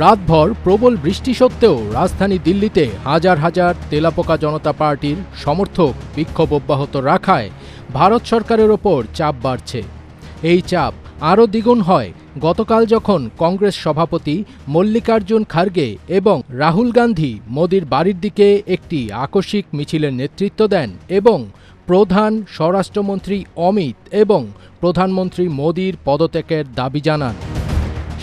রাতভর প্রবল বৃষ্টি সত্ত্বেও রাজধানী দিল্লিতে হাজার হাজার তেলাপোকা জনতা পার্টির সমর্থক বিক্ষোভ অব্যাহত রাখায় ভারত সরকারের ওপর চাপ বাড়ছে। এই চাপ আরও দ্বিগুণ হয় গতকাল যখন কংগ্রেস সভাপতি মল্লিকার্জুন খার্গে এবং রাহুল গান্ধী মোদির বাড়ির দিকে একটি আকস্মিক মিছিলের নেতৃত্ব দেন এবং প্রধান স্বরাষ্ট্রমন্ত্রী অমিত এবং প্রধানমন্ত্রী মোদির পদত্যাগের দাবি জানান।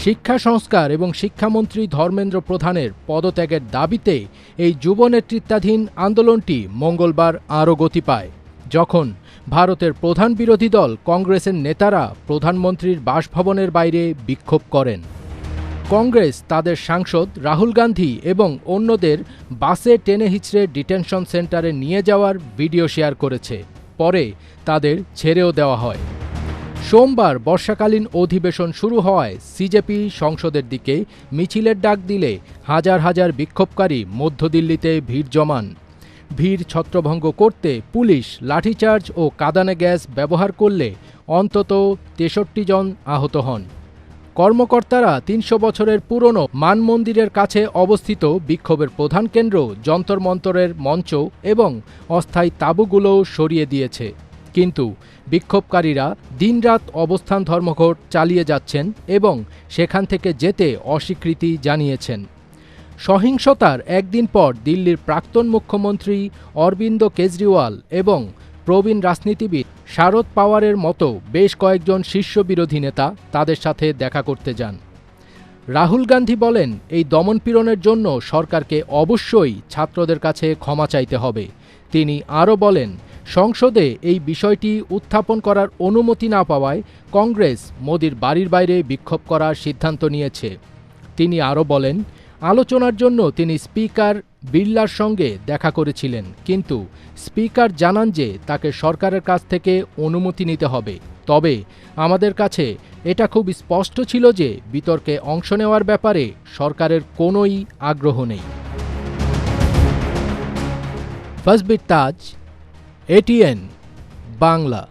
শিক্ষা সংস্কার এবং শিক্ষামন্ত্রী ধর্মেন্দ্র প্রধানের পদত্যাগের দাবিতে এই যুব নেতৃত্বাধীন আন্দোলনটি মঙ্গলবার আরও গতি পায়, যখন ভারতের প্রধান বিরোধী দল কংগ্রেসের নেতারা প্রধানমন্ত্রীর বাসভবনের বাইরে বিক্ষোভ করেন। কংগ্রেস তাদের সাংসদ রাহুল গান্ধী এবং অন্যদের বাসে টেনে হিচড়ে ডিটেনশন সেন্টারে নিয়ে যাওয়ার ভিডিও শেয়ার করেছে, পরে তাদের ছেড়েও দেওয়া হয়। সোমবার বর্ষাকালীন অধিবেশন শুরু হওয়ায় সিজেপি সংসদের দিকে মিছিলের ডাক দিলে হাজার হাজার বিক্ষোভকারী মধ্য দিল্লিতে ভিড় জমান। ভিড় ছত্রভঙ্গ করতে পুলিশ লাঠিচার্জ ও কাঁদানে গ্যাস ব্যবহার করলে অন্তত ৬৩ জন আহত হন। কর্মকর্তারা ৩০০ বছরের পুরনো মান মন্দিরের কাছে অবস্থিত বিক্ষোভের প্রধান কেন্দ্র যন্তর মন্তরের মঞ্চ এবং অস্থায়ী তাঁবুগুলোও সরিয়ে দিয়েছে, কিন্তু বিক্ষোভকারীরা দিনরাত অবস্থান ধর্মঘট চালিয়ে যাচ্ছেন এবং সেখান থেকে যেতে অস্বীকৃতি জানিয়েছেন। সহিংসতার একদিন পর দিল্লির প্রাক্তন মুখ্যমন্ত্রী অরবিন্দ কেজরিওয়াল এবং প্রবীণ রাজনীতিবিদ শারদ পাওয়ারের মতো বেশ কয়েকজন শীর্ষ বিরোধী নেতা তাদের সাথে দেখা করতে যান। রাহুল গান্ধী বলেন, এই দমনপীড়নের জন্য সরকারকে অবশ্যই ছাত্রদের কাছে ক্ষমা চাইতে হবে। তিনি আরও বলেন, সংসদে এই বিষয়টি উত্থাপন করার অনুমতি না পাওয়ায় কংগ্রেস মোদির বাড়ির বাইরে বিক্ষোভ করার সিদ্ধান্ত নিয়েছে। তিনি আরও বলেন, আলোচনার জন্য তিনি স্পিকার বিড়লার সঙ্গে দেখা করেছিলেন, কিন্তু স্পিকার জানান যে তাকে সরকারের কাছ থেকে অনুমতি নিতে হবে। তবে আমাদের কাছে এটা খুব স্পষ্ট ছিল যে বিতর্কে অংশ নেওয়ার ব্যাপারে সরকারের কোনোই আগ্রহ নেই। ফাজবির তাজ, ATN বাংলা।